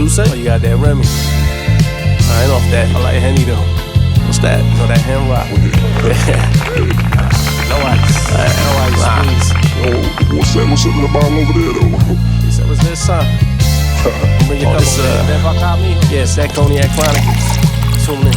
you say? Oh, you got that Remy. I ain't off that. I like Henny though. What's that? You know that Hen Rock? No ice. No ice, please. Yo, what's that? What's up in the bottle over there though? He said, what's this, son? Bring your cup over there. Paka, yeah, it's that Cognac Chronicles. Tune in.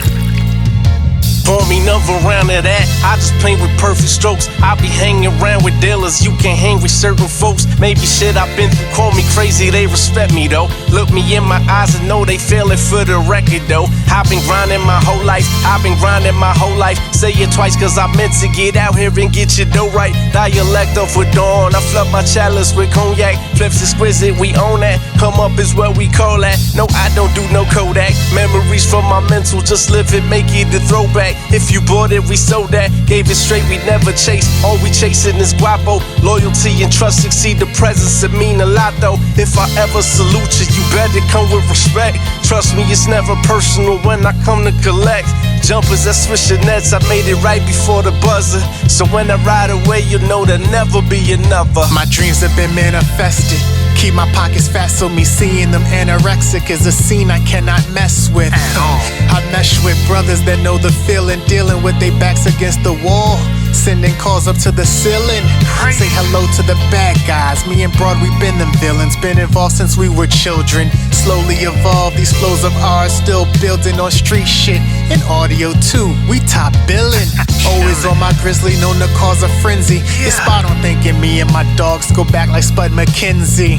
Pour me another round of that. I just paint with perfect strokes. I be hanging around with dealers. You can't hang with certain folks. Maybe shit I've been through call me crazy. They respect me though. Look me in my eyes and know they feel it for the record though. I've been grinding my whole life. I've been grinding my whole life. Say it twice cause I meant to get out here and get your dough right. Dialect off with dawn. I flood my chalice with cognac. Flips exquisite, we own that. Come up is what we call that. No, I don't do no Kodak. Memories from my mental. Just live it, make it a throwback. If you bought it, we sold that. Gave it straight, we never chase. All we chasing is guapo. Loyalty and trust exceed the presence. It mean a lot though. If I ever salute you, you better come with respect. Trust me, it's never personal when I come to collect. Jumpers that swish your nets, I made it right before the buzzer. So when I ride away, you know there'll never be another. My dreams have been manifested. Keep my pockets fat so me seeing them anorexic is a scene I cannot mess with. I mesh with brothers that know the feeling, dealing with their backs against the wall. Sending calls up to the ceiling. Say hello to the bad guys. Me and Broadway been them villains. Been involved since we were children. Slowly evolve these flows of ours. Still building on street shit. And audio too, we top billing. Always on my grizzly, known to cause a frenzy. It's spot on thinking me and my dogs go back like Spud McKenzie.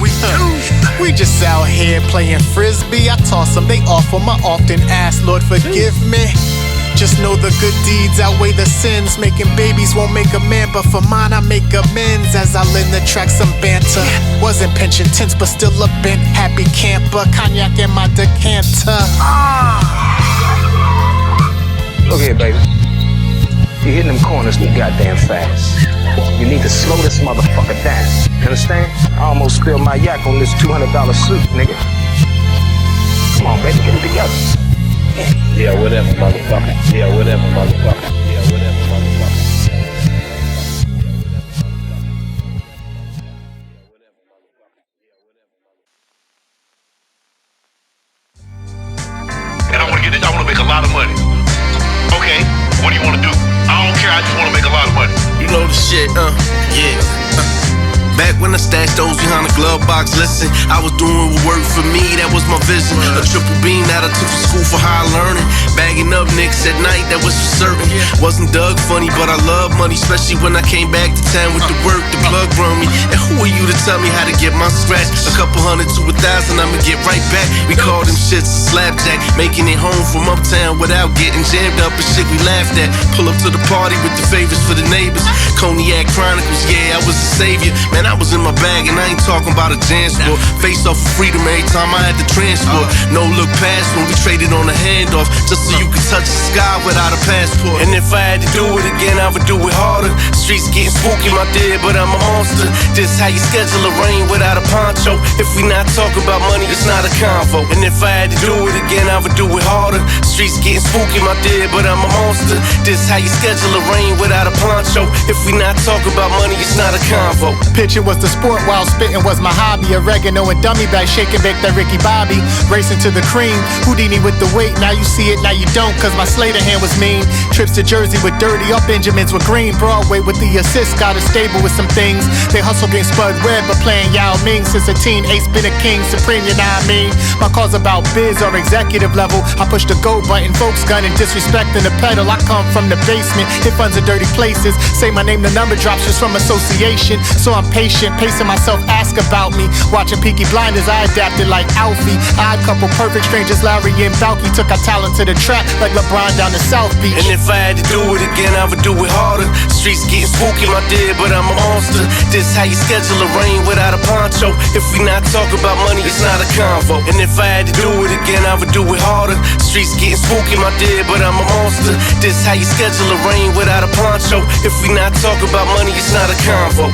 We just out here playing frisbee. I toss them, they offer my often ask, Lord forgive me. Just know the good deeds outweigh the sins. Making babies won't make a man, but for mine I make amends. As I lend the track some banter. Wasn't pension tense, but still a bent happy camper. Cognac in my decanter. Look here, baby. You're hitting them corners too goddamn fast. You need to slow this motherfucker down. You understand? I almost spilled my yak on this $200 suit, nigga. Come on, baby, get it together. Yeah, whatever, motherfucker. Yeah, whatever, motherfucker. Yeah, whatever, motherfucker. And I wanna make a lot of money. Okay, what do you wanna do? I don't care, I just wanna make a lot of money. You know the shit, yeah. Back when I stashed those behind the glove box, listen, I was doing what worked for me, that was my vision. A triple beam that I took to school for high learning. Bagging up nicks at night, that was for certain. Wasn't Doug funny, but I love money, especially when I came back to town with the work, the plug brung me. And who are you to tell me how to get my scratch? A couple hundred to 1,000, I'ma get right back. We call them shits a slapjack, making it home from uptown without getting jammed up and shit we laughed at. Pull up to the party with the favors for the neighbors. Cognac Chronicles, yeah, I was a savior. Man, I was in my bag and I ain't talking about a jam sport. Face off of freedom every time I had to transport. No look past when we traded on a handoff, just so you could touch the sky without a passport. And if I had to do it again, I would do it harder. Streets getting spooky, my dear, but I'm a monster. This how you schedule a rain without a poncho. If we not talking about money, it's not a convo. And if I had to do it again, I would do it harder. Streets getting spooky, my dear, but I'm a monster. This how you schedule a rain without a poncho. If we not talking about money, it's not a convo. Pitching was the sport while spitting was my hobby. Oregano and dummy bag, shake and bake that Ricky Bobby. Racing to the cream, Houdini with the weight. Now you see it, now you don't, cause my Slater hand was mean. Trips to Jersey with dirty, up Benjamins with green. Broadway with the assist, got a stable with some things. They hustle against Spud Webb, but playing Yao Ming since a teen. Ace been a king, supreme, you know what I mean? My cause about biz or executive level. I push the go button, folks gunning, disrespecting the pedal. I come from the basement, hit funds in dirty places. Say my name, the number drops just from association. So I'm patient, pacing myself, ask about me. Watching Peaky Blinders, I adapted like Alfie. Odd couple, perfect strangers, Larry and Balky. Took our talent to the trap like LeBron down the South Beach. And if I had to do it again, I would do it harder. Streets getting spooky, my dear, but I'm a monster. This how you schedule a rain without a poncho. If we not talking about money, it's not a convo. And if I had to do it again, I would do it harder. Streets getting spooky, my dear, but I'm a monster. This how you schedule a rain without a poncho. If we not talking about money, it's not a convo.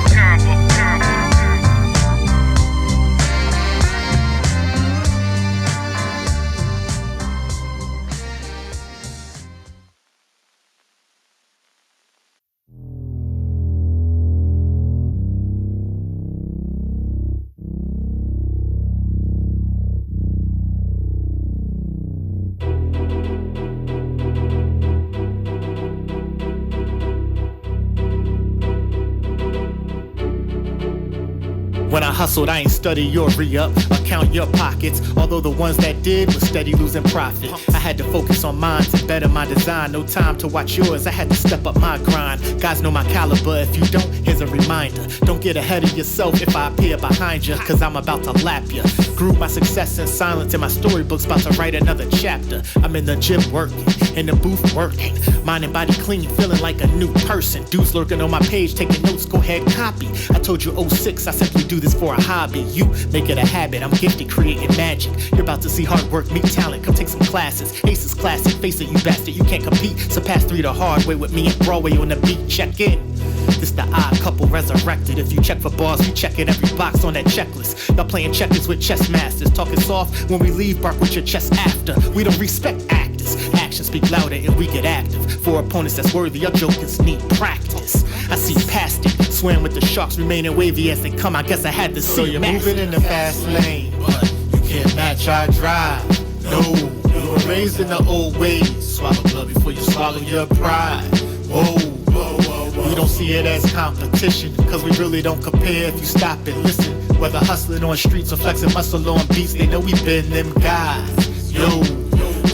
When I hustled, I ain't study your re-up or count your pockets, although the ones that did was steady losing profit. I had to focus on mine to better my design. No time to watch yours, I had to step up my grind. Guys know my caliber, if you don't, here's a reminder. Don't get ahead of yourself if I appear behind you, cause I'm about to lap ya. Grew my success in silence, and my storybook's about to write another chapter. I'm in the gym working, in the booth working, mind and body clean, feeling like a new person. Dudes lurking on my page, taking notes, go ahead, copy. I told you 06, I simply do this for a hobby. You make it a habit, I'm gifted creating magic. You're about to see hard work meet talent, come take some classes. Ace is classic, face it you bastard, you can't compete. Surpass 3 the hard way with me and Broadway on the beat, check in. This the odd couple resurrected. If you check for bars, we check in every box on that checklist. Y'all playing checkers with chess masters, talking soft when we leave, bark with your chest after. We don't respect actors, actions speak louder and we get active. For opponents that's worthy, your jokers need practice. I see past it, swam with the sharks, remaining wavy as they come. I guess I had to see. So you're moving in the fast lane, but you can't match our drive. No, you were raised in the old ways. Swallow blood before you swallow your pride. Whoa, whoa, whoa, whoa. We don't see it as competition, cause we really don't compare if you stop and listen. Whether hustling on streets or flexing muscle on beats, they know we been them guys. Yo.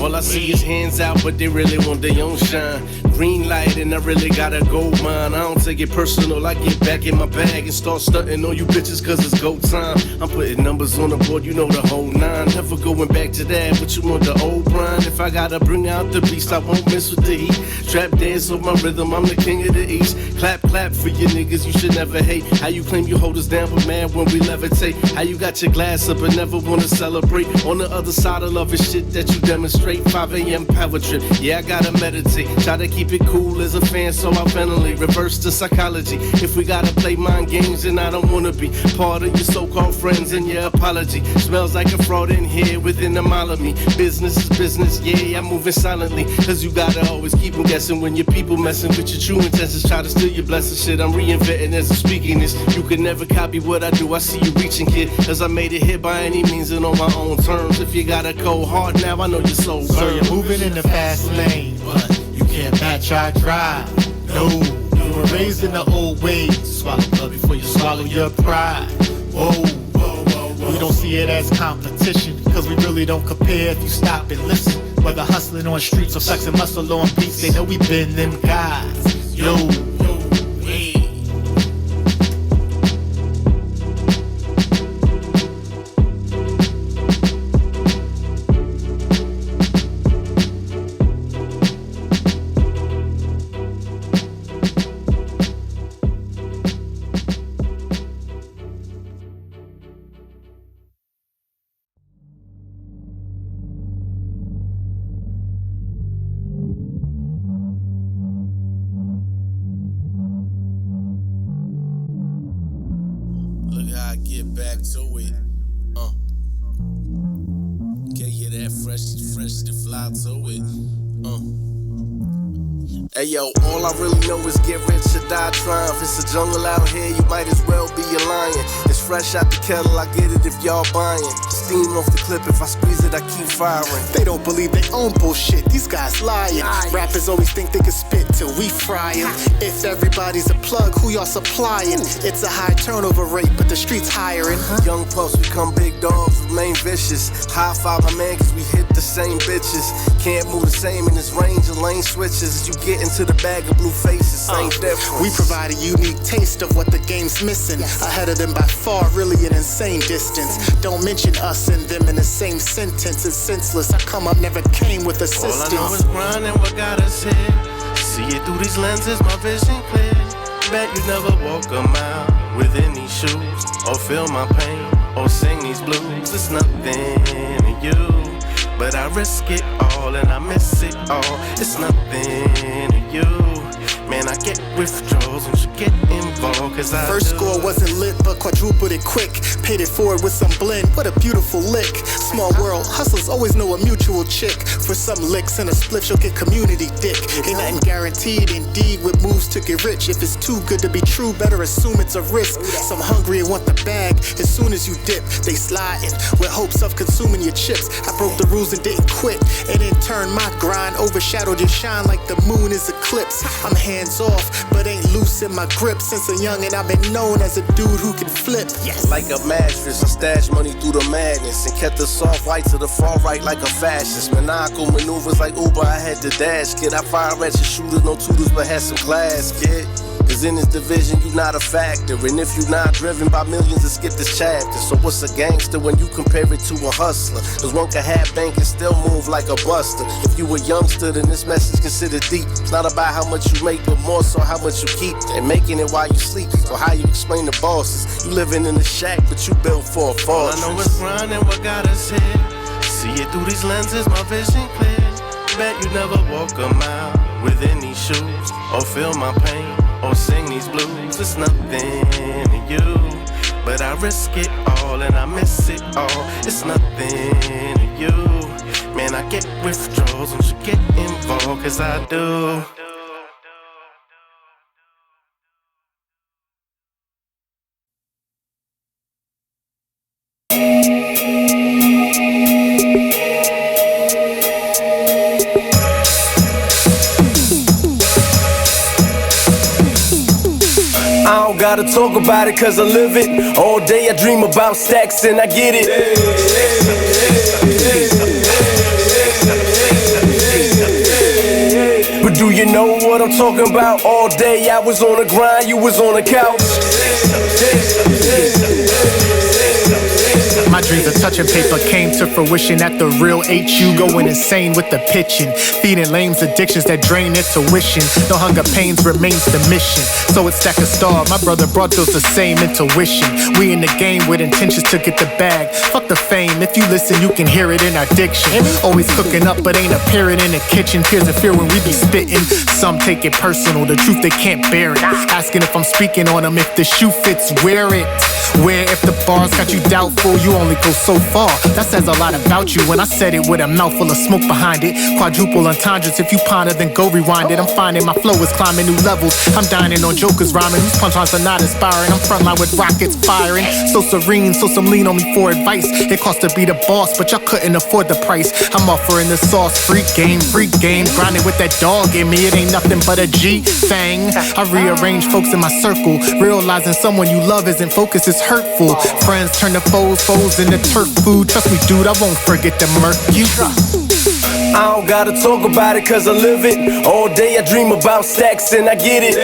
All I see is hands out, but they really want their own shine. Green light and I really gotta go mine. I don't take it personal, I get back in my bag and start stunting on you bitches cause it's go time. I'm putting numbers on the board, you know the whole nine. Never going back to that, but you want the old grind. If I gotta bring out the beast, I won't mess with the heat. Trap dance on my rhythm, I'm the king of the east. Clap, clap for you niggas, you should never hate. How you claim you hold us down, but man, when we levitate. How you got your glass up and never wanna celebrate. On the other side of love is shit that you demonstrate. 5 a.m. power trip, yeah, I gotta meditate. Try to keep it cool as a fan, so I ventilate. Reverse the psychology. If we gotta play mind games, then I don't wanna be part of your so-called friends and your apology. Smells like a fraud in here within a mile of me. Business is business, yeah, I'm moving silently. Cause you gotta always keep them guessing when your people messing with your true intentions. Try to steal your blessing shit, I'm reinventing as I'm speaking this. You can never copy what I do, I see you reaching, kid. Cause I made it here by any means and on my own terms. If you got a cold heart now, I know you're so burned. So you're moving in the fast lane, but you can't match our drive. No, you were raised in the old ways. Swallow blood before you swallow your pride. Whoa, whoa, whoa, whoa. We don't see it as competition, cause we really don't compare if you stop and listen. Whether hustling on streets or flexing muscle on beats, they know we been them guys. Yo, hey. I get back to it. Can't get that fresh to fly to it. Hey yo, all I really know is get rich or die trying. If it's a jungle out here, you might as well be a lion. It's fresh out the kettle, I get it if y'all buying. Steam off the clip, if I squeeze it, I keep firing. They don't believe they own bullshit, these guys lying. Rappers always think they can spit till we fry 'em. If everybody's a plug, who y'all supplying? It's a high turnover rate, but the streets hiring. Young pups become big dogs, remain vicious. High five my man, cause we hit the same bitches. Can't move the same in this range of lane switches. You get into the bag of blue faces, same difference. We provide a unique taste of what the game's missing. Ahead of them by far, really an insane distance. Don't mention us and them in the same sentence. It's senseless, I come up never came with assistance. All I know is grinding what got us here. See it through these lenses, my vision clear. Bet you never walk a mile within these shoes, or feel my pain, or sing these blues. It's nothing to you, but I risk it all and I miss it all. It's nothing to you. Man, I get withdrawals and you get involved, cause I First score wasn't lit, but quadrupled it quick. Paid it forward with some blend, what a beautiful lick. Small world, hustlers always know a mutual chick. For some licks and a split, you'll get community dick. Ain't nothing guaranteed, indeed, with moves to get rich. If it's too good to be true, better assume it's a risk. Some hungry and want the bag, as soon as you dip, they sliding with hopes of consuming your chips. I broke the rules and didn't quit, and in turn my grind overshadowed your shine like the moon is eclipsed. clips. I'm hands off, but ain't loose in my grip. Since a youngin', I've been known as a dude who can flip. Yes. Like a mattress, I stash money through the madness and kept the soft white to the far right like a fascist. Maniacal maneuvers like Uber, I had to dash. Kid, I fire at your shooters, no tutors, but had some class, kid. Cause in this division, you not a factor. And if you not driven by millions to skip this chapter. So what's a gangster when you compare it to a hustler? Cause one can have bank and still move like a buster. If you a youngster, then this message considered deep. It's not about how much you make, but more so how much you keep. And making it while you sleep. So how you explain the bosses? You living in a shack, but you built for a fortress. All I know is grinding what got us here. See it through these lenses, my vision clear. Bet you never walk a mile within these shoes, or feel my pain, or sing these blues. It's nothing to you, but I risk it all and I miss it all. It's nothing to you, man, I get withdrawals when you get involved, cause I do. I don't gotta talk about it cause I live it. All day I dream about stacks and I get it. But do you know what I'm talking about? All day I was on the grind, you was on the couch. My dreams of touching paper came to fruition at the real HU, going insane with the pitching, feeding lames addictions that drain their tuition. No hunger pains remains the mission, so it's stack a star. My brother brought those the same intuition. We in the game with intentions to get the bag. Fuck the fame, if you listen you can hear it in our diction. Always cooking up but ain't appearing in the kitchen. Tears of fear when we be spitting. Some take it personal, the truth they can't bear it. Asking if I'm speaking on them, if the shoe fits, wear it. Where if the bars got you doubtful, you only go so far. That says a lot about you when I said it with a mouthful of smoke behind it. Quadruple entendres, if you ponder then go rewind it. I'm finding my flow is climbing new levels. I'm dining on jokers rhyming whose punchlines are not inspiring. I'm frontline with rockets firing. So serene, so some lean on me for advice. It costs to be the boss, but y'all couldn't afford the price. I'm offering the sauce, free game. Grinding with that dog in me, it ain't nothing but a G-thang. I rearrange folks in my circle, realizing someone you love isn't focused, it's hurtful. Friends turn to foes into turf food. Trust me, dude, I won't forget to murk you. I don't gotta talk about it cause I live it. All day I dream about stacks and I get it.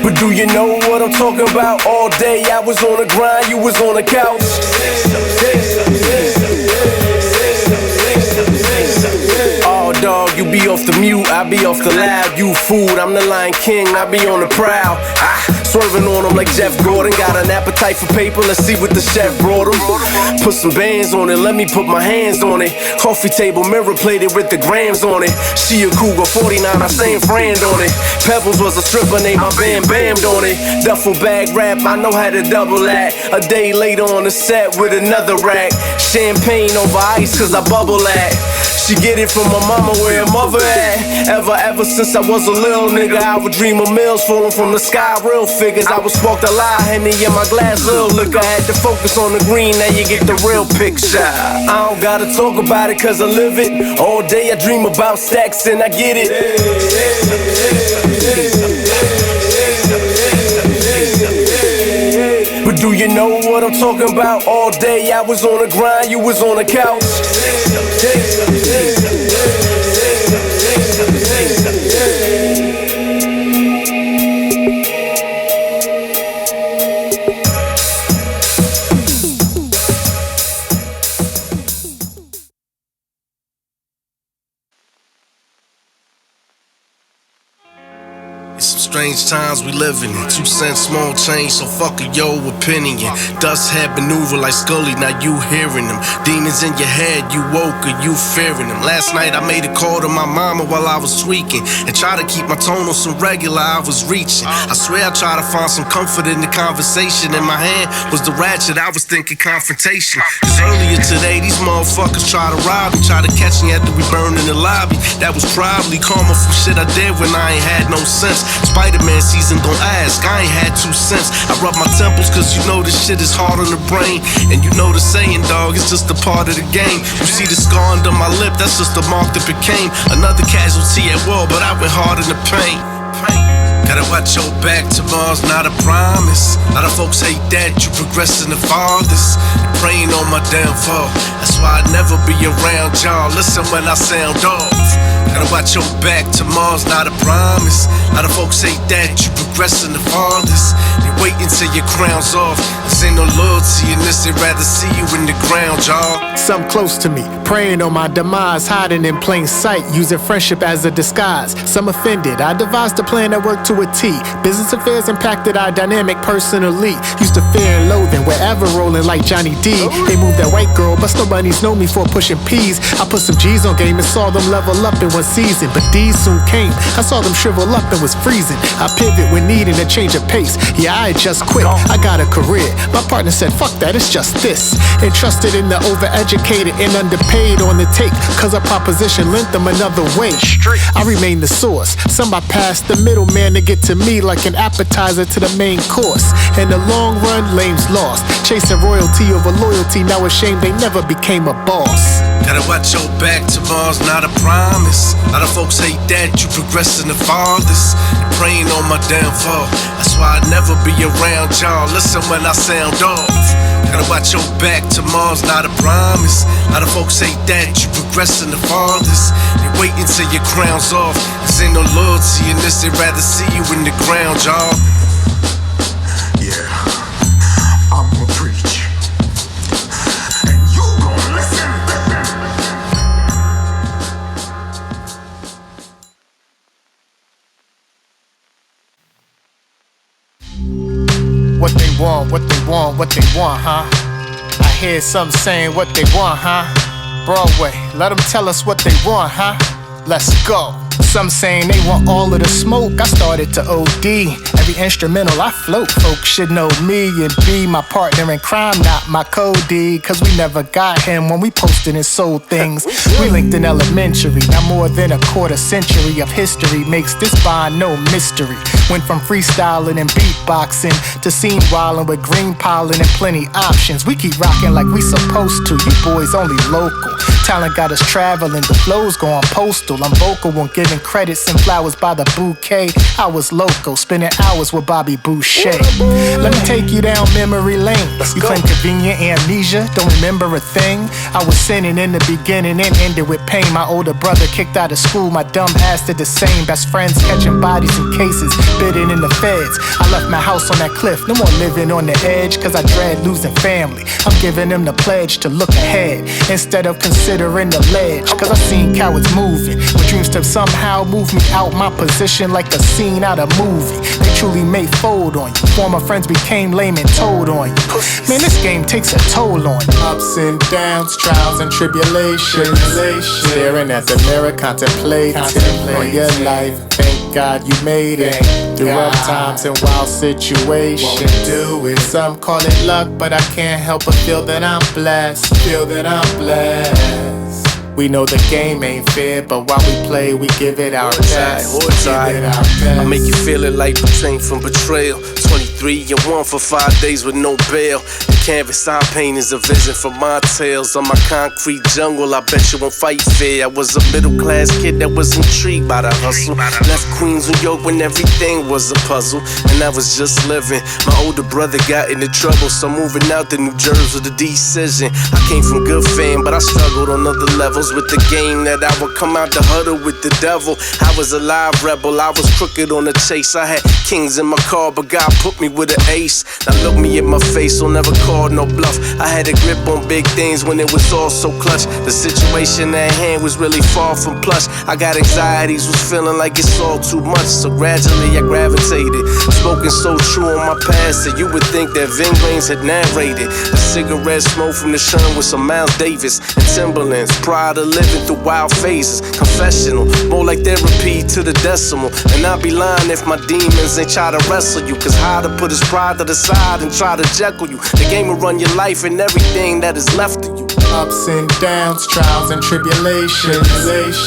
But do you know what I'm talking about? All day I was on the grind, you was on the couch. Oh dog, you be off the mute, I be off the loud. You food, I'm the Lion King, I be on the prowl. Swerving on them like Jeff Gordon. Got an appetite for paper, let's see what the chef brought him. Put some bands on it, let me put my hands on it. Coffee table mirror plated with the grams on it. She a cougar, 49, I same friend on it. Pebbles was a stripper, named my bam bammed on it. Duffel bag rap, I know how to double that. A day later on the set with another rack. Champagne over ice cause I bubble that. She get it from my mama where her mother at. Ever since I was a little nigga, I would dream of mills falling from the sky, real figures. I was sparked a lie, Henny in my glass, little liquor. Had to focus on the green, now you get the real picture. I don't gotta talk about it cause I live it. All day I dream about stacks and I get it. But do you know what I'm talking about? All day I was on the grind, you was on the couch. Strange times we live in. 2 cents small change, so fuck a yo opinion. Dust head maneuver like Scully, now you hearing them. Demons in your head, you woke or you fearing them. Last night I made a call to my mama while I was tweaking and try to keep my tone on some regular I was reaching. I swear I try to find some comfort in the conversation. In my hand was the ratchet, I was thinking confrontation. Cause earlier today these motherfuckers try to rob me, try to catch me after we burned in the lobby. That was probably karma from shit I did when I ain't had no sense. Spider-Man season, don't ask, I ain't had 2 cents. I rub my temples cause you know this shit is hard on the brain. And you know the saying, dog, it's just a part of the game. You see the scar under my lip, that's just the mark that became another casualty at war, but I went hard in the pain. Gotta watch your back, tomorrow's not a promise. A lot of folks hate that you progressing the farthest. Praying on my downfall, that's why I never be around y'all. Listen when I sound off. Gotta watch your back, tomorrow's not a promise. A lot of folks hate that you progressing the farthest. They wait until your crown's off. This ain't no loyalty in this, they'd rather see you in the ground, y'all. Some close to me, praying on my demise, hiding in plain sight, using friendship as a disguise. Some offended, I devised a plan that worked to a T. Business affairs impacted our dynamic personally. Used to fear and loathing, wherever rolling like Johnny D. They moved that white girl, but still bunnies know me for pushing P's. I put some G's on game and saw them level up in one season, but D's soon came. I saw them shrivel up and was freezing. I pivot when needing a change of pace. Yeah, I had just quit, I got a career. My partner said, fuck that, it's just this. Entrusted in the overeducated and underpaid on the take, cause a proposition lent them another way. I remain the source. Some I passed the middleman to get to me like an appetizer to the main course. In the long run, lames lost. Chasing royalty over loyalty, now ashamed they never became a boss. Gotta watch your back, tomorrow's not a promise. A lot of folks hate that you progressing the farthest. Praying on my downfall, that's why I never be around y'all. Listen when I sound off. Gotta watch your back, tomorrow's not a promise. A lot of folks hate that you progressing the farthest. They wait until your crown's off. This ain't no loyalty in this, they'd rather see you in the ground, y'all. Yeah, I'm gonna preach, and you gonna listen. What they want, what they want, what they want, huh? I hear some saying what they want, huh? Broadway, let them tell us what they want, huh? Let's go. Some saying they want all of the smoke. I started to OD. Every instrumental I float, folks should know me and be my partner in crime, not my Cody. Cause we never got him when we posted and sold things. We linked in elementary, now more than a quarter century of history makes this bond no mystery. Went from freestyling and beatboxing to scene wilding with green piling and plenty options. We keep rocking like we supposed to, you boys only local. Talent got us traveling, the flows go on postal. I'm vocal on giving credits and flowers by the bouquet. I was local, spending hours with Bobby Boucher. Let me take you down memory lane. You claim convenient amnesia, don't remember a thing. I was sinning in the beginning and ended with pain. My older brother kicked out of school, my dumb ass did the same. Best friends catching bodies in cases, bidding in the feds. I left my house on that cliff, no more living on the edge, cause I dread losing family. I'm giving them the pledge to look ahead instead of considering the ledge. Cause I seen cowards moving with dreams to somehow move me out my position like a scene out of movie. They truly may fold on you. Former friends became lame and told on you. Man, this game takes a toll on you. Ups and downs, trials and tribulations. Staring at the mirror, contemplating on your life. Thank God you made it through rough times and wild situations. Some call it luck, but I can't help but feel that I'm blessed. We know the game ain't fair, but while we play, we give it our best. I make you feel it like betraying from betrayal. 23 and 1 for 5 days with no bail. The canvas I'm painting is a vision for my tales. On my concrete jungle, I bet you won't fight fair. I was a middle class kid that was intrigued by the hustle. Left Queens, New York when everything was a puzzle, and I was just living. My older brother got into trouble, so moving out to New Jersey with a decision. I came from good fame, but I struggled on other levels with the game that I would come out the huddle with the devil. I was a live rebel, I was crooked on the chase. I had kings in my car, but God put me with an ace. Now look me in my face, so never call no bluff. I had a grip on big things when it was all so clutch. The situation at hand was really far from plush. I got anxieties, was feeling like it's all too much, so gradually I gravitated. Spoken so true on my past that you would think that Vin Raines had narrated. A cigarette smoke from the Sherm with some Miles Davis and Timberlands. Pride of living through wild phases. Confessional, more like therapy to the decimal. And I'd be lying if my demons ain't try to wrestle you. Cause how to put his pride to the side and try to jekyll you. The game will run your life and everything that is left of you. Ups and downs, trials and tribulations.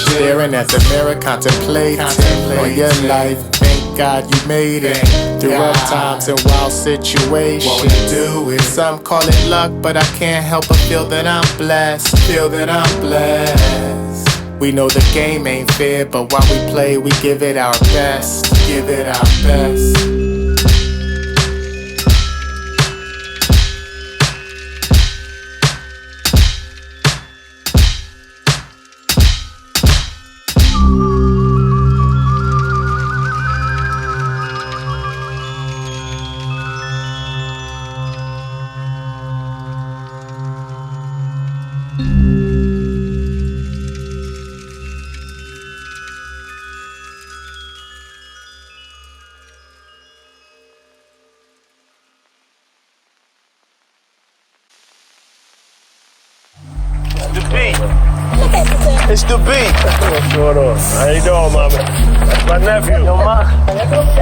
Staring at the mirror, contemplating on your life. Thank thank God you made it. Through rough times and wild situations. What we do is some call it luck, but I can't help but feel that I'm blessed. Feel that I'm blessed. We know the game ain't fair, but while we play, we give it our best. Give it our best. It's the beat. What's going on? How you doing, mommy? That's my nephew. Yo,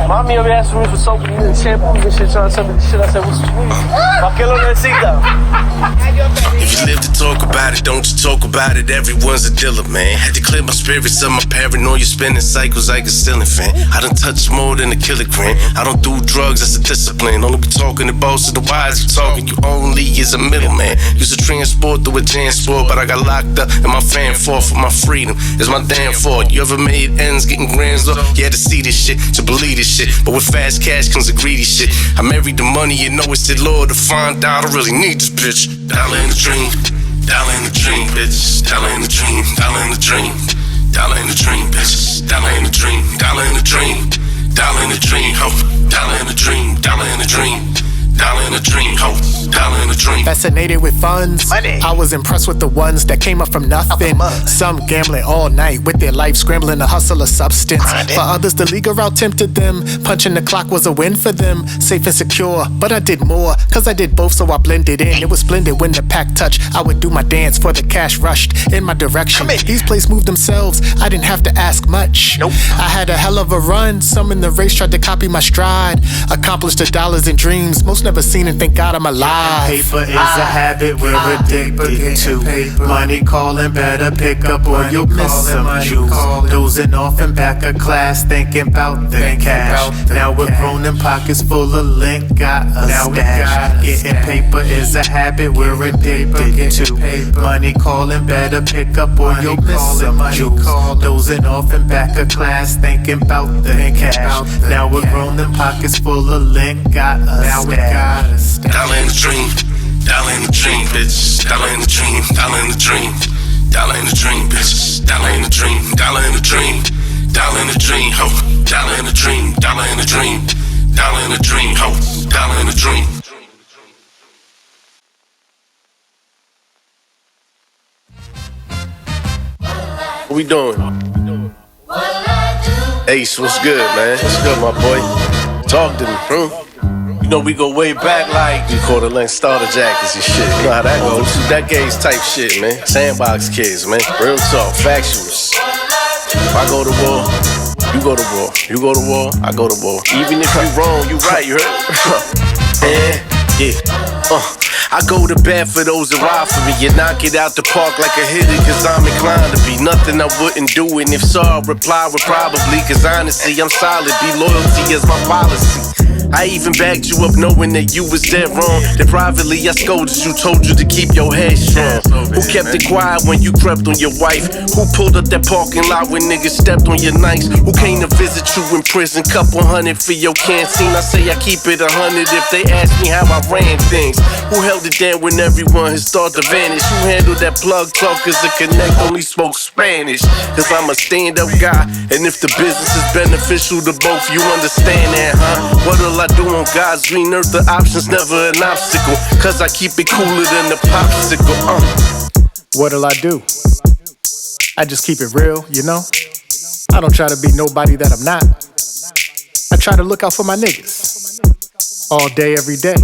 mommy over asking me for soap and shampoos and shit, trying to tell me the shit. I said, what's sweet? Pa' que lo necesita? If you live to talk about it, don't you talk about it. Everyone's a dealer, man. Had to clear my spirits of my paranoia, spinning cycles like a ceiling fan. I done touched more than a kilogram. I don't do drugs, that's a discipline. Only be talking to boss of the wise. You talking, you only is a middleman. Used to transport through a jam sport, but I got locked up and my fan fought for my freedom. It's my damn fault. You ever made ends getting grands up? You had to see this shit to believe this shit. But with fast cash comes a greedy shit. I married the money, you know it's the Lord to find out. I really need this bitch. Dollar in the dream, dollar in the dream, bitch. Dollar in the dream, dollar in the dream, dollar in the dream, bitch. Dollar in the dream, dollar in the dream, dollar in the dream, ho. Dollar in the dream, dollar in the dream. Dollar in a dream, ho, dollar in a dream. Fascinated with funds. Money. I was impressed with the ones that came up from nothing. Some gambling all night with their life scrambling to hustle a substance. For others, the legal route tempted them. Punching the clock was a win for them. Safe and secure, but I did more. Cause I did both, so I blended in. It was splendid when the pack touched. I would do my dance for the cash rushed in my direction. These plays moved themselves. I didn't have to ask much. Nope. I had a hell of a run. Some in the race tried to copy my stride. Accomplished the dollars and dreams most never seen, and thank God I'm alive. Paper is a habit we're addicted to. Money calling, better pick up or you'll miss some juice. Dozing off in back of class, thinking about the cash. Now we're grown and pockets full of lint, got a stash. Getting paper is a habit we're addicted to. Money calling, better pick up or you'll miss some juice. Dozing off in back of class, thinking about the cash. Now we're grown and pockets full of lint, got a stash. Dollar in the dream, dollar in the dream, bitch. Dollar in the dream, dollar in the dream, dollar in the dream, bitch. Dollar in the dream, dollar in the dream, dollar in the dream, ho. Dollar in the dream, dollar in the dream, dollar in the dream, ho. Dollar in the dream. What we doing? Ace, what's good, man? What's good, my boy? Talk to me, You know we go way back like we quarter length starter jackets and shit. You know how that goes. 2 decades type shit, man. Sandbox kids, man. Real talk, factuals. If I go to war, you go to war. You go to war, I go to war. Even if you wrong, you right, you heard? Yeah. I go to bat for those that ride for me. You knock it out the park like a hitter, cause I'm inclined to be. Nothing I wouldn't do, and if so, I'll reply with probably. Cause honestly, I'm solid, be loyalty is my policy. I even backed you up knowing that you was dead wrong. Then privately I scolded you, told you to keep your head strong. Who kept it quiet when you crept on your wife? Who pulled up that parking lot when niggas stepped on your nights? Who came to visit you in prison? Couple hundred for your canteen. I say I keep it 100 if they ask me how I ran things. Who held it down when everyone has started to vanish? Who handled that plug talk cause the connect only spoke Spanish? Cause I'm a stand-up guy, and if the business is beneficial to both, you understand that, huh? What'll I do on God's green earth? The option's never an obstacle, cause I keep it cooler than the popsicle. What'll I do? I just keep it real, you know? I don't try to be nobody that I'm not. I try to look out for my niggas all day, every day.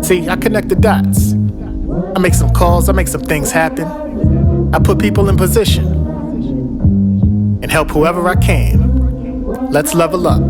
See, I connect the dots. I make some calls, I make some things happen. I put people in position and help whoever I can. Let's level up.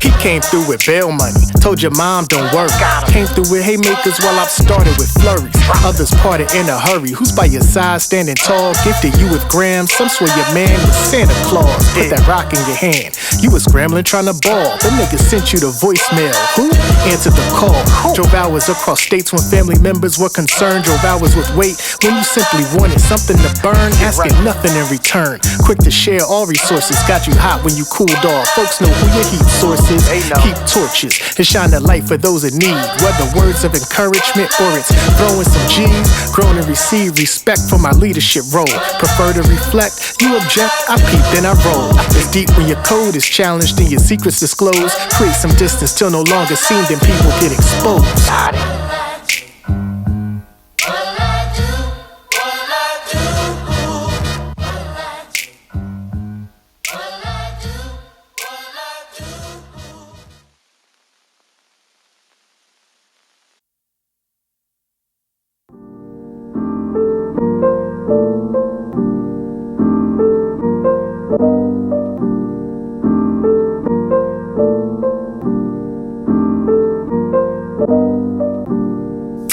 He came through with bail money, told your mom don't worry. Came through with haymakers while I've started with flurries. Others parted in a hurry. Who's by your side standing tall, gifted you with grams? Some swear your man was Santa Claus. Put that rock in your hand. You was scrambling trying to ball. The nigga sent you the voicemail. Who answered the call? Drove hours across states when family members were concerned. Drove hours with weight when you simply wanted something to burn, asking nothing in return. Quick to share all resources. Got you hot when you cooled off. Folks know who your heat source is. Keep torches and shine the light for those in need. Whether words of encouragement or it's throwing some G's. Grown and receive respect for my leadership role. Prefer to reflect. You object, I peep, then I roll. It's deep when your code is challenged and your secrets disclosed. Create some distance till no longer seen, then people get exposed.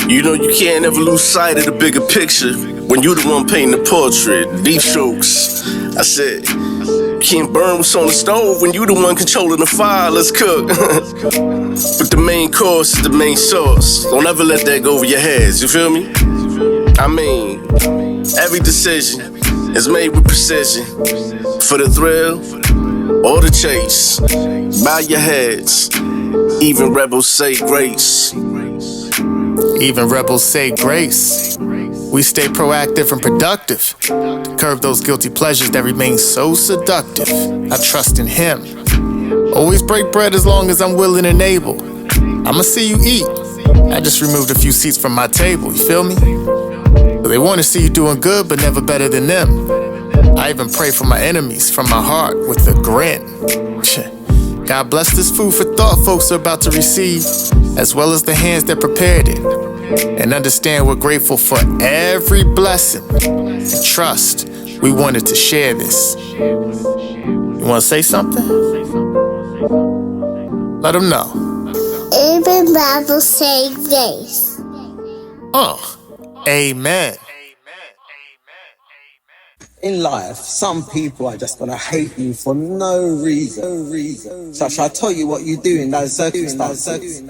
You know you can't ever lose sight of the bigger picture when you the one painting the portrait, deep strokes. I said, you can't burn what's on the stove when you the one controlling the fire, let's cook. But the main course is the main source. Don't ever let that go over your heads, you feel me? I mean, every decision is made with precision. For the thrill or the chase, bow your heads, even rebels say grace. Even rebels say grace. We stay proactive and productive to curb those guilty pleasures that remain so seductive. I trust in him. Always break bread as long as I'm willing and able. I'ma see you eat. I just removed a few seats from my table, you feel me? They wanna see you doing good, but never better than them. I even pray for my enemies from my heart with a grin. God bless this food for thought folks are about to receive, as well as the hands that prepared it. And understand we're grateful for every blessing. And trust, we wanted to share this. You wanna say something? Let them know. Even Bible say grace. Amen. In life, some people are just gonna hate you for no reason. So shall I tell you what you do in those circumstances?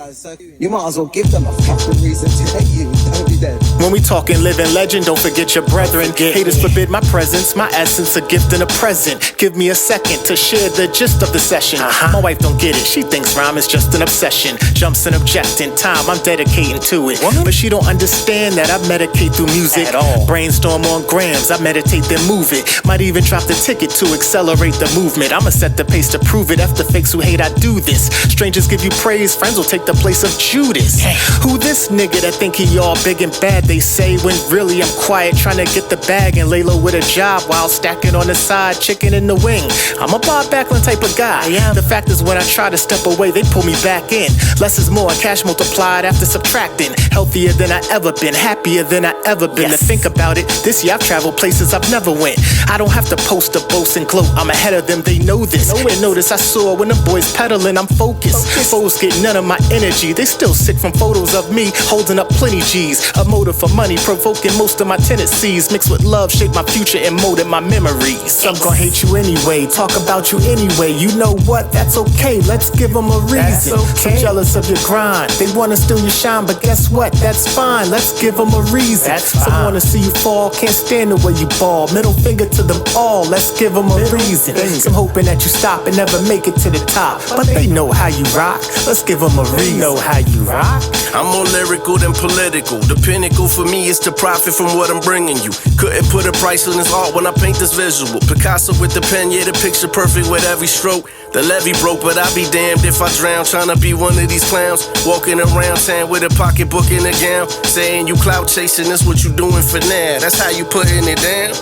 You might as well give them a fucking reason to hate you. Don't be dead. When we talking living legend, don't forget your brethren. Haters forbid my presence, my essence, a gift and a present. Give me a second to share the gist of the session. My wife don't get it, she thinks rhyme is just an obsession. Jumps and objecting, time I'm dedicating to it. But she don't understand that I medicate through music. At all. Brainstorm on grams, I meditate then move it. Might even drop the ticket to accelerate the movement. I'ma set the pace to prove it. F the fakes who hate I do this. Strangers give you praise, friends will take the place of Judas. Who this nigga that think he all big and bad, they say, when really I'm quiet trying to get the bag and lay low with a job while stacking on the side, chicken in the wing. I'm a Bob Backlund type of guy. The fact is when I try to step away, they pull me back in. Less is more, cash multiplied after subtracting. Healthier than I ever been, happier than I ever been. To think about it, this year I've traveled places I've never went. I don't have to post a boast and gloat, I'm ahead of them, they know this. And notice I saw when the boys peddling, I'm focused. Foes get none of my energy, they still sick from photos of me holding up plenty G's. A motive for money, provoking most of my tendencies. Mixed with love, shape my future and molded my memories. Some gon' hate you anyway, talk about you anyway. You know what, that's okay, let's give them a reason. Some jealous of your grind, they wanna steal your shine, but guess what, that's fine, let's give them a reason. Some wanna see you fall, can't stand the way you ball. Middle finger to them all, let's give them a reason. Some hoping that you stop and never make it to the top, but they know how you rock, let's give them a reason. Know how you rock. I'm more lyrical than political. The pinnacle for me is to profit from what I'm bringing you. Couldn't put a price on this art when I paint this visual. Picasso with the pen, yeah, the picture perfect with every stroke. The levee broke, but I'll be damned if I drown. Trying to be one of these clowns, walking around town with a pocketbook and a gown, saying you clout chasing, that's what you doing for now. That's how you putting it down.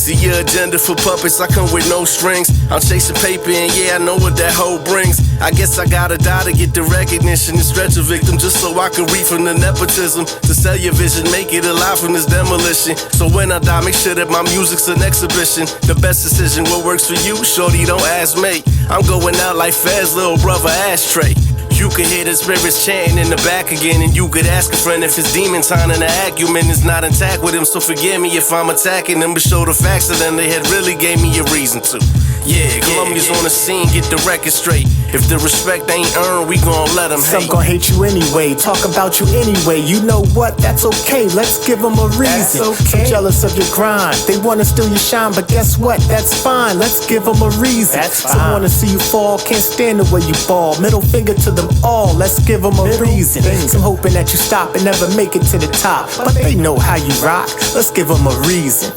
See your agenda for puppets, I come with no strings. I'm chasing paper and yeah, I know what that hoe brings. I guess I gotta die to get the recognition and stretch a victim just so I can read from the nepotism. To sell your vision, make it alive from this demolition. So when I die, make sure that my music's an exhibition. The best decision, what works for you, shorty, don't ask me. I'm going out like Fez, little brother ashtray. You can hear the spirits chanting in the back again, and you could ask a friend if his demon time and the argument is not intact with him. So forgive me if I'm attacking them, but show the facts to them. They had really gave me a reason to. Yeah, Columbia's on the scene, get the record straight. If the respect ain't earned, we gon' let them hate. Some gon' hate you anyway, talk about you anyway. You know what? That's okay. Let's give them a reason. That's okay. Some jealous of your grind, they wanna steal your shine, but guess what? That's fine. Let's give them a reason. That's fine. Some wanna see you fall, can't stand the way you ball. Middle finger to them all. Let's give them a reason. Some hoping that you stop and never make it to the top, but they know how you rock. Let's give them a reason.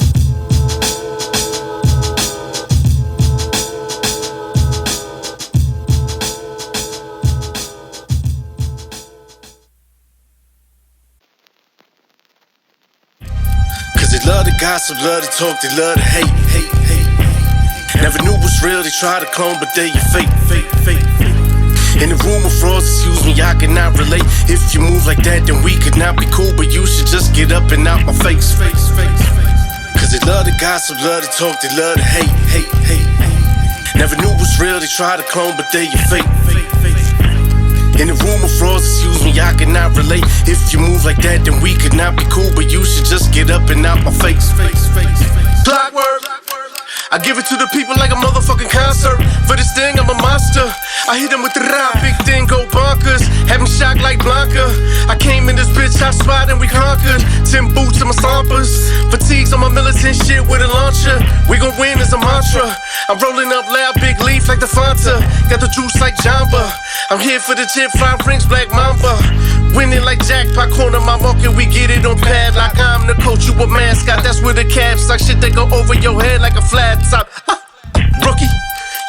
Cause they love to gossip, love to talk, they love to hate. Never knew what's real, they try to clone, but they are fake. In the room of frauds, excuse me, I cannot relate. If you move like that, then we could not be cool, but you should just get up and out my face. Cause they love to gossip, love to talk, they love to hate. Never knew what's real, they try to clone, but they are fake. In the room of frauds, excuse me, I cannot relate. If you move like that, then we could not be cool, but you should just get up and out my face. Clockwork, I give it to the people like a motherfucking concert. For this thing, I'm a monster. I hit him with the rap, big thing, go bonkers. Have me shocked like Blanca. I came in this bitch, hot spot, and we conquered. 10 boots and my stompers. Fatigues on my militant shit with a launcher. We gon' win as a mantra. I'm rolling up loud, big leaf like the Fanta. Got the juice like Jamba. I'm here for the 10 5 rings, Black Mamba. Winning like jackpot, corner my market, we get it on padlock. I'm the coach, you a mascot, that's where the cabs suck. Shit, they go over your head like a flat top. Rookie,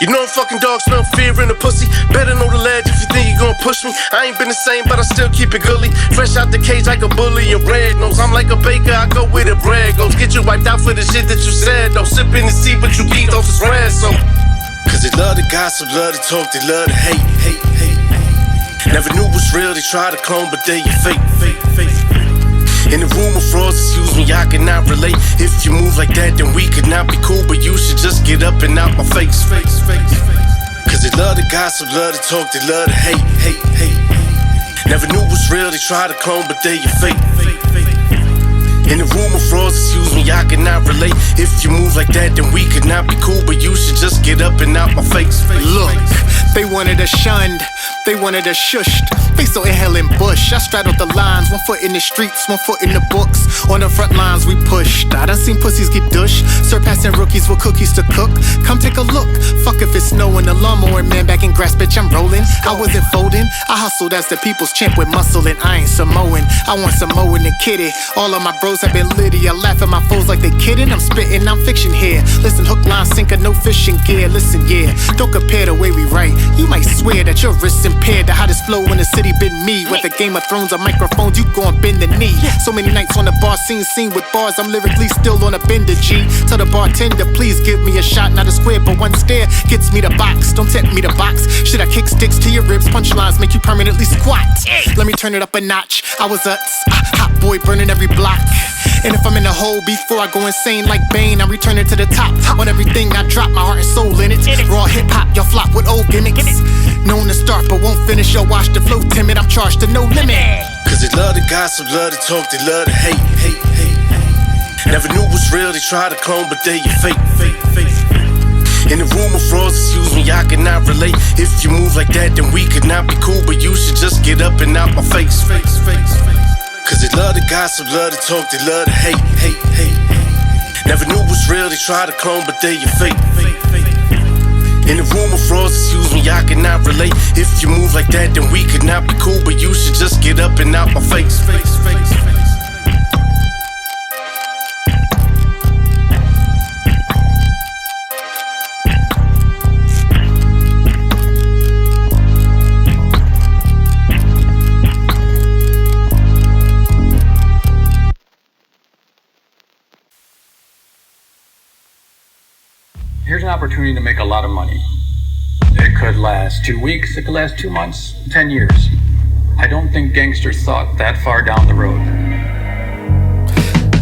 you know I'm fucking dog, smell fear in the pussy. Better know the ledge if you think you gon' push me. I ain't been the same, but I still keep it gully. Fresh out the cage like a bully and red nose. I'm like a baker, I go where the bread goes. Get you wiped out for the shit that you said, though. Sipping the tea, but you eat off his red, so. Cause they love to gossip, love to talk, they love to hate. Never knew what's real, they try to clone, but they are fake. In the room of frauds, excuse me, I cannot relate. If you move like that, then we could not be cool, but you should just get up and out my face. Cause they love to gossip, love to talk, they love to hate. Never knew what's real, they try to clone, but they are fake. In the room of frauds, excuse me, I cannot relate. If you move like that, then we could not be cool, but you should just get up and out my face. Look, they wanted us shunned, they wanted us shushed. They so inhaling bush. I straddled the lines, 1 foot in the streets, 1 foot in the books. On the front lines we pushed. I done seen pussies get dushed, surpassing rookies with cookies to cook. Come take a look. Fuck if it's snowing, the lawnmower man back in grass, bitch I'm rolling. I wasn't folding, I hustled as the people's champ with muscle, and I ain't Samoan. I want Samoan and Kitty. All of my bros have been litty. I laugh at my foes like they kidding. I'm spitting, I'm fiction here. Listen, hook, line, sinker, no fishing gear. Listen, yeah, don't compare the way we write. You might swear that your wrist's impaired. The hottest flow in the city been me. Whether Game of Thrones or microphones, you gon' bend the knee. So many nights on the bar scene with bars, I'm lyrically still on a bender, G. Tell the bartender, please give me a shot, not a square, but one stare gets me the box. Don't tempt me to box. Shit, I kick sticks to your ribs, punchlines make you permanently squat. Let me turn it up a notch. I was a hot boy burning every block. And if I'm in the hole before I go insane like Bane, I'm returning to the top. On everything I drop, my heart and soul in it. Raw hip hop, y'all flop with old gimmicks. Known to start but won't finish, y'all watch the flow timid. I'm charged to no limit. Cause they love to gossip, love to talk, they love to hate. Never knew what's real, they try to clone, but they are fake. In the room of frauds, excuse me, I cannot relate. If you move like that, then we could not be cool, but you should just get up and out my face. Cause they love to gossip, love to talk, they love to hate. Never knew what's real, they try to clone, but they are fake. In the room of frauds, excuse me, I cannot relate. If you move like that, then we could not be cool, but you should just get up and out my face. opportunity to make a lot of money. It could last 2 weeks, it could last 2 months, 10 years. I don't think gangsters thought that far down the road.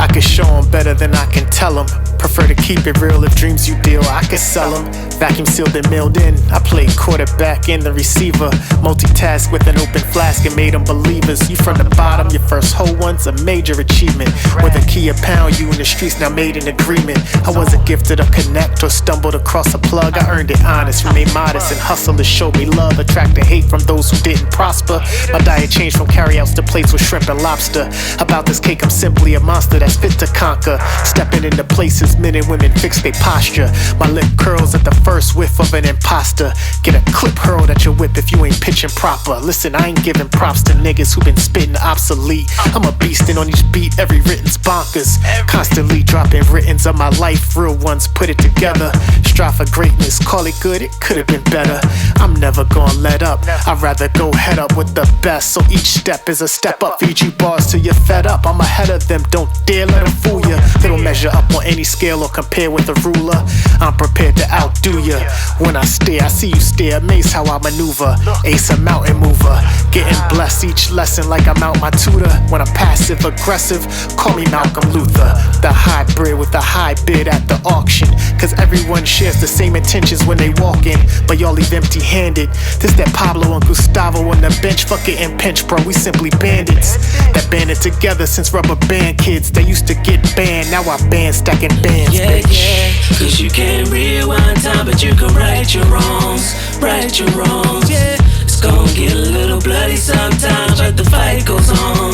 I could show them better than I can tell them. Prefer to keep it real. If dreams you deal, I could sell them. Vacuum sealed and mailed in. I played quarterback and the receiver. Multitask with an open flask and made them believers. You from the bottom, your first whole one's a major achievement. With a key a pound, you in the streets now made an agreement. I wasn't gifted a connect or stumbled across a plug. I earned it honest, remained modest, and hustlers showed me love. Attracted hate from those who didn't prosper. My diet changed from carryouts to plates with shrimp and lobster. About this cake, I'm simply a monster that's fit to conquer. Stepping into places men and women fix their posture. My lip curls at the first whiff of an imposter. Get a clip hurled at your whip if you ain't pitching proper. Listen, I ain't giving props to niggas who been spitting obsolete. I'm a beast and on each beat every written's bonkers. Constantly dropping writtens of my life, real ones put it together. Strive for greatness, call it good, it could've been better. I'm never gonna let up, I'd rather go head up with the best. So each step is a step up, feed you bars till you're fed up. I'm ahead of them, don't dare let them fool ya. They don't measure up on any scale or compare with a ruler. I'm prepared to outdo ya. When I stare, I see you stare, amazed how I maneuver. Ace a mountain mover, getting blessed each lesson like I'm out my tutor. When I'm passive aggressive, call me Malcolm Luther. The hybrid with the high bid at the auction. Cause everyone shares the same intentions when they walk in, but y'all leave empty handed. This that Pablo and Gustavo on the bench, fuck it and pinch, bro, we simply bandits. That banded together since rubber band kids. They used to get banned, now I ban stacking bands, yeah, bitch. Yeah, cause you can't rewind time, but you can right your wrongs, right your wrongs, yeah. It's gonna get a little bloody sometimes, but the fight goes on,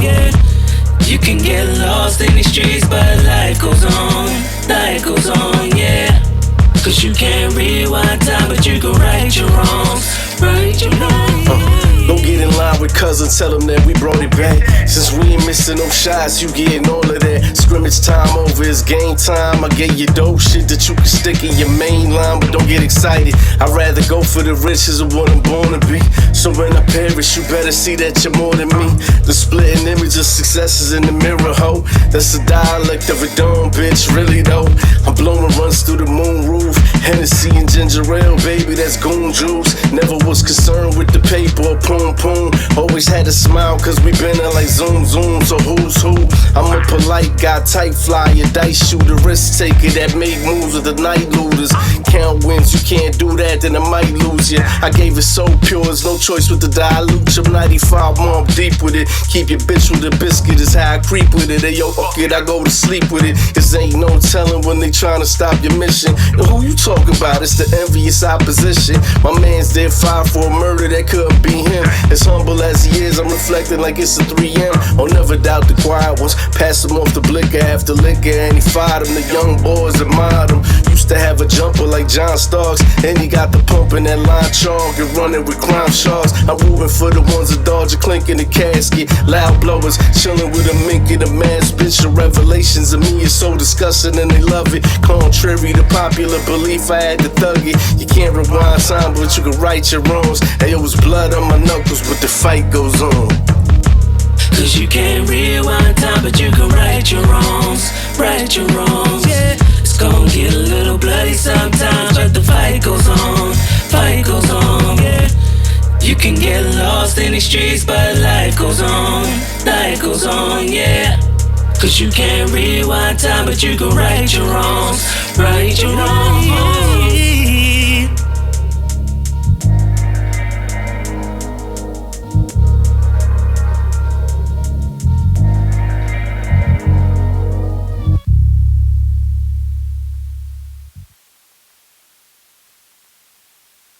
yeah. You can get lost in these streets, but life goes on, yeah. Cause you can't rewind time, but you can right your wrongs, right your wrongs. Go get in line with cousins, tell them that we brought it back. Since we ain't missing no shots, you getting all of that. Scrimmage time over, it's game time. I gave you dope shit that you can stick in your main line, but don't get excited. I'd rather go for the riches of what I'm born to be. So when I perish, you better see that you're more than me. The splitting image of success is in the mirror, ho. That's a dialect of a dumb bitch, really though. I'm blowing runs through the moon roof. Hennessy and ginger ale, baby, that's goon juice. Never was concerned with the paper or poom poom. Always had a smile cause we been in like zoom zoom. So who's who? I'm a polite guy, tight flyer, dice shooter, risk taker that make moves with the night looters. Count wins, you can't do that, then I might lose ya. I gave it so pure, there's no choice with the dilute. I'm 95 more, I'm deep with it. Keep your bitch with a biscuit, is how I creep with it. Hey yo, fuck it, I go to sleep with it. Cause ain't no telling when they tryna stop your mission. And who you talking about? It's the envious opposition. My man's there fired for a murder that couldn't be him. As humble as he is, I'm reflecting like it's a 3M. I'll never doubt the quiet ones. Pass him off the blicker after liquor, and he fired him. The young boys admired him. Used to have a jumper like John Starks, and he got the pump in that line chalk and running with crime sharks. I'm rooting for the ones that dodge a clink in the casket. Loud blowers, chilling with a mink in a mask. Bitch, the revelations of me is so disgusting and they love it. Contrary to popular belief, I had to thug it. You can't rewind time, but you can right your wrongs. Hey, it was blood on my knuckles, but the fight goes on. Cause you can't rewind time, but you can right your wrongs, yeah. It's gonna get a little bloody sometimes, but the fight goes on, yeah. You can get lost in these streets, but life goes on, yeah. Cause you can't rewind time, but you can right your wrongs,